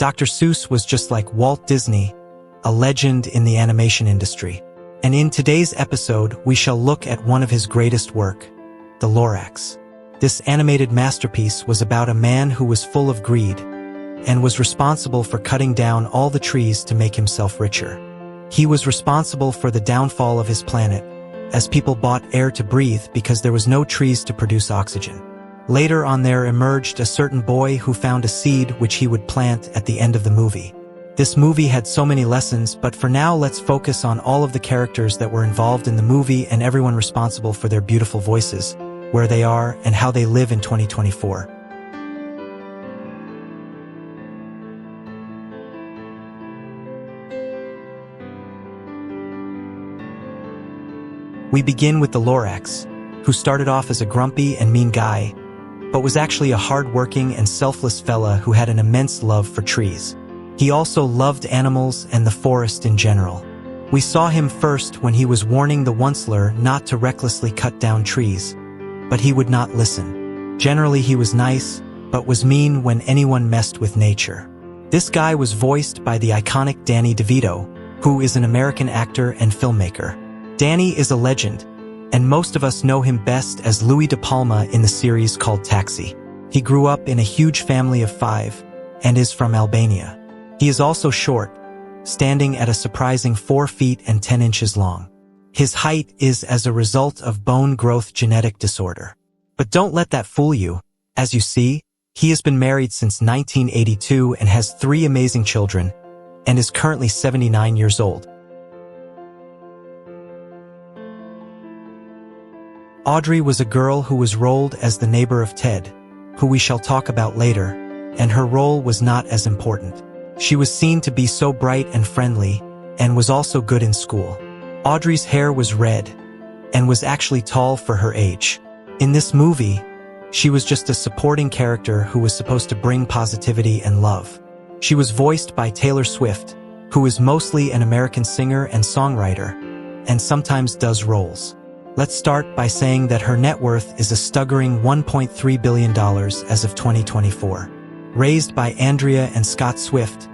Dr. Seuss was just like Walt Disney, a legend in the animation industry. And in today's episode, we shall look at one of his greatest work, the Lorax. This animated masterpiece was about a man who was full of greed and was responsible for cutting down all the trees to make himself richer. He was responsible for the downfall of his planet, as people bought air to breathe because there was no trees to produce oxygen. Later on there emerged a certain boy who found a seed which he would plant at the end of the movie. This movie had so many lessons, but for now let's focus on all of the characters that were involved in the movie and everyone responsible for their beautiful voices, where they are, and how they live in 2024. We begin with the Lorax, who started off as a grumpy and mean guy, but was actually a hard-working and selfless fella who had an immense love for trees. He also loved animals and the forest in general. We saw him first when he was warning the Once-ler not to recklessly cut down trees, but he would not listen. Generally he was nice, but was mean when anyone messed with nature. This guy was voiced by the iconic Danny DeVito, who is an American actor and filmmaker. Danny is a legend, and most of us know him best as Louis De Palma in the series called Taxi. He grew up in a huge family of 5 and is from Albania. He is also short, standing at a surprising 4 feet and 10 inches long. His height is as a result of bone growth genetic disorder. But don't let that fool you. As you see, he has been married since 1982 and has 3 amazing children, and is currently 79 years old. Audrey was a girl who was rolled as the neighbor of Ted, who we shall talk about later, and her role was not as important. She was seen to be so bright and friendly, and was also good in school. Audrey's hair was red, and was actually tall for her age. In this movie, she was just a supporting character who was supposed to bring positivity and love. She was voiced by Taylor Swift, who is mostly an American singer and songwriter, and sometimes does roles. Let's start by saying that her net worth is a staggering $1.3 billion as of 2024. Raised by Andrea and Scott Swift,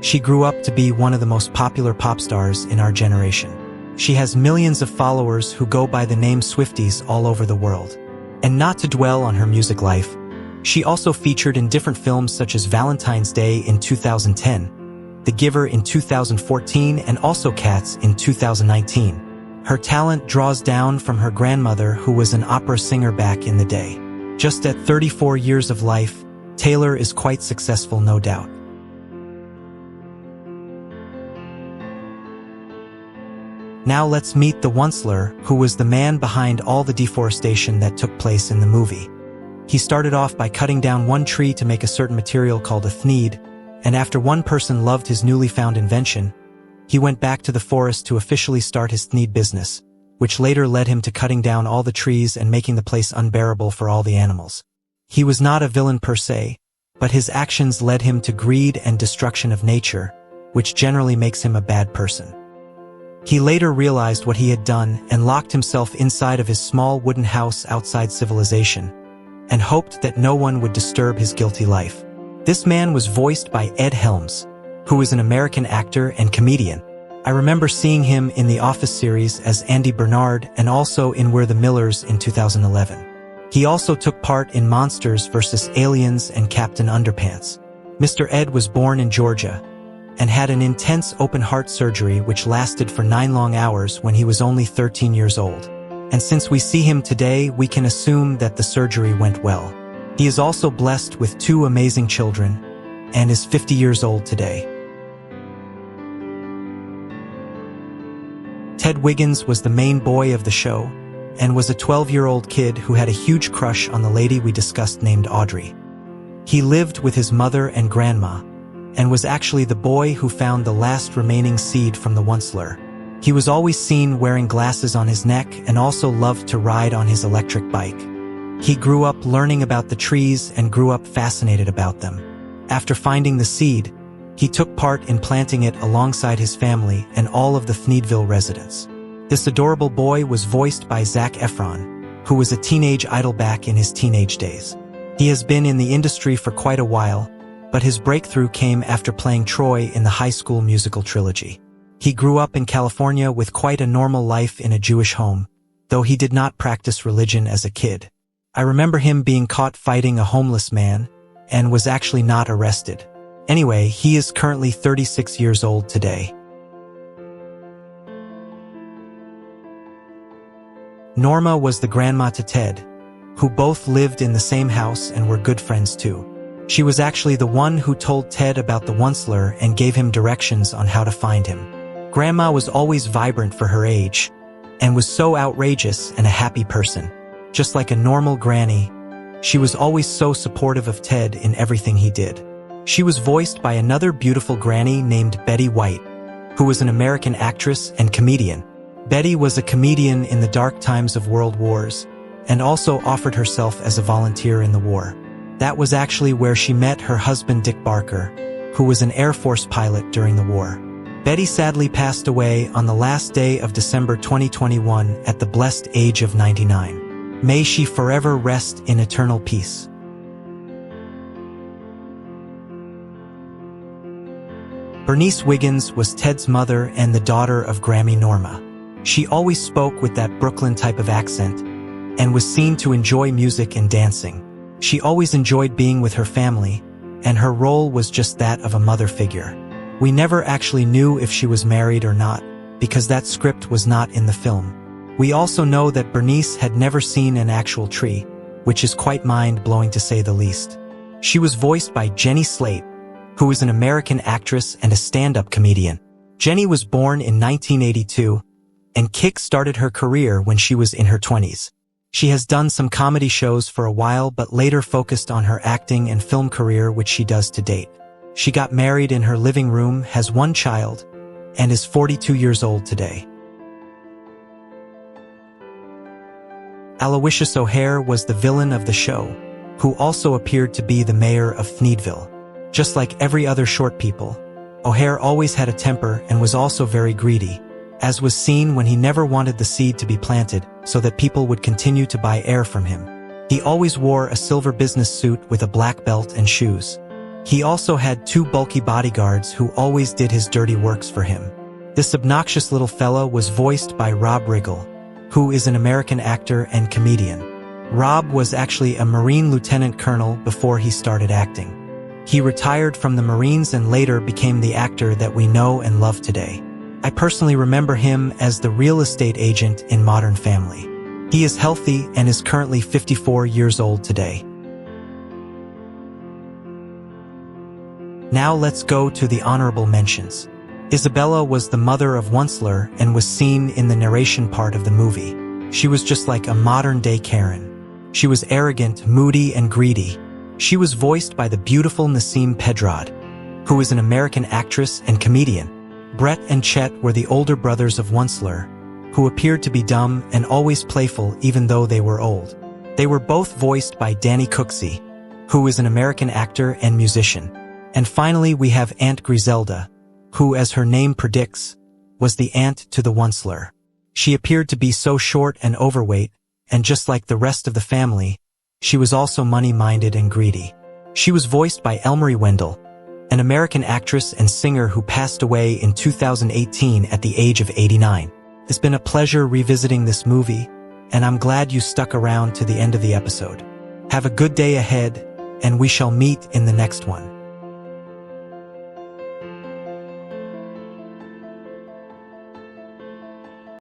she grew up to be one of the most popular pop stars in our generation. She has millions of followers who go by the name Swifties all over the world. And not to dwell on her music life, she also featured in different films such as Valentine's Day in 2010, The Giver in 2014, and also Cats in 2019. Her talent draws down from her grandmother, who was an opera singer back in the day. Just at 34 years of life, Taylor is quite successful, no doubt. Now let's meet the Once-ler, who was the man behind all the deforestation that took place in the movie. He started off by cutting down one tree to make a certain material called a thneed, and after one person loved his newly found invention, he went back to the forest to officially start his thneed business, which later led him to cutting down all the trees and making the place unbearable for all the animals. He was not a villain per se, but his actions led him to greed and destruction of nature, which generally makes him a bad person. He later realized what he had done and locked himself inside of his small wooden house outside civilization, and hoped that no one would disturb his guilty life. This man was voiced by Ed Helms, who is an American actor and comedian. I remember seeing him in the Office series as Andy Bernard and also in We're the Millers in 2011. He also took part in Monsters vs. Aliens and Captain Underpants. Mr. Ed was born in Georgia and had an intense open-heart surgery which lasted for 9 long hours when he was only 13 years old. And since we see him today, we can assume that the surgery went well. He is also blessed with 2 amazing children and is 50 years old today. Ted Wiggins was the main boy of the show and was a 12-year-old kid who had a huge crush on the lady we discussed named Audrey. He lived with his mother and grandma and was actually the boy who found the last remaining seed from the Once-ler. He was always seen wearing glasses on his neck and also loved to ride on his electric bike. He grew up learning about the trees and grew up fascinated about them. After finding the seed, he took part in planting it alongside his family and all of the Thneedville residents. This adorable boy was voiced by Zac Efron, who was a teenage idol back in his teenage days. He has been in the industry for quite a while, but his breakthrough came after playing Troy in the High School Musical trilogy. He grew up in California with quite a normal life in a Jewish home, though he did not practice religion as a kid. I remember him being caught fighting a homeless man and was actually not arrested. Anyway, he is currently 36 years old today. Norma was the grandma to Ted, who both lived in the same house and were good friends too. She was actually the one who told Ted about the Once-ler and gave him directions on how to find him. Grandma was always vibrant for her age, and was so outrageous and a happy person. Just like a normal granny, she was always so supportive of Ted in everything he did. She was voiced by another beautiful granny named Betty White, who was an American actress and comedian. Betty was a comedian in the dark times of World Wars, and also offered herself as a volunteer in the war. That was actually where she met her husband Dick Barker, who was an Air Force pilot during the war. Betty sadly passed away on the last day of December 2021 at the blessed age of 99. May she forever rest in eternal peace. Bernice Wiggins was Ted's mother and the daughter of Grammy Norma. She always spoke with that Brooklyn type of accent and was seen to enjoy music and dancing. She always enjoyed being with her family, and her role was just that of a mother figure. We never actually knew if she was married or not, because that script was not in the film. We also know that Bernice had never seen an actual tree, which is quite mind-blowing to say the least. She was voiced by Jenny Slate, who is an American actress and a stand-up comedian. Jenny was born in 1982, and kick-started her career when she was in her 20s. She has done some comedy shows for a while but later focused on her acting and film career, which she does to date. She got married in her living room, has one child, and is 42 years old today. Aloysius O'Hare was the villain of the show, who also appeared to be the mayor of Thneedville. Just like every other short people, O'Hare always had a temper and was also very greedy, as was seen when he never wanted the seed to be planted so that people would continue to buy air from him. He always wore a silver business suit with a black belt and shoes. He also had two bulky bodyguards who always did his dirty works for him. This obnoxious little fella was voiced by Rob Riggle, who is an American actor and comedian. Rob was actually a Marine lieutenant colonel before he started acting. He retired from the Marines and later became the actor that we know and love today. I personally remember him as the real estate agent in Modern Family. He is healthy and is currently 54 years old today. Now let's go to the honorable mentions. Isabella was the mother of Once-ler and was seen in the narration part of the movie. She was just like a modern-day Karen. She was arrogant, moody, and greedy. She was voiced by the beautiful Nasim Pedrad, who is an American actress and comedian. Brett and Chet were the older brothers of Once-ler, who appeared to be dumb and always playful even though they were old. They were both voiced by Danny Cooksey, who is an American actor and musician. And finally we have Aunt Griselda, who, as her name predicts, was the aunt to the Once-ler. She appeared to be so short and overweight, and just like the rest of the family, she was also money-minded and greedy. She was voiced by Elmery Wendell, an American actress and singer who passed away in 2018 at the age of 89. It's been a pleasure revisiting this movie, and I'm glad you stuck around to the end of the episode. Have a good day ahead, and we shall meet in the next one.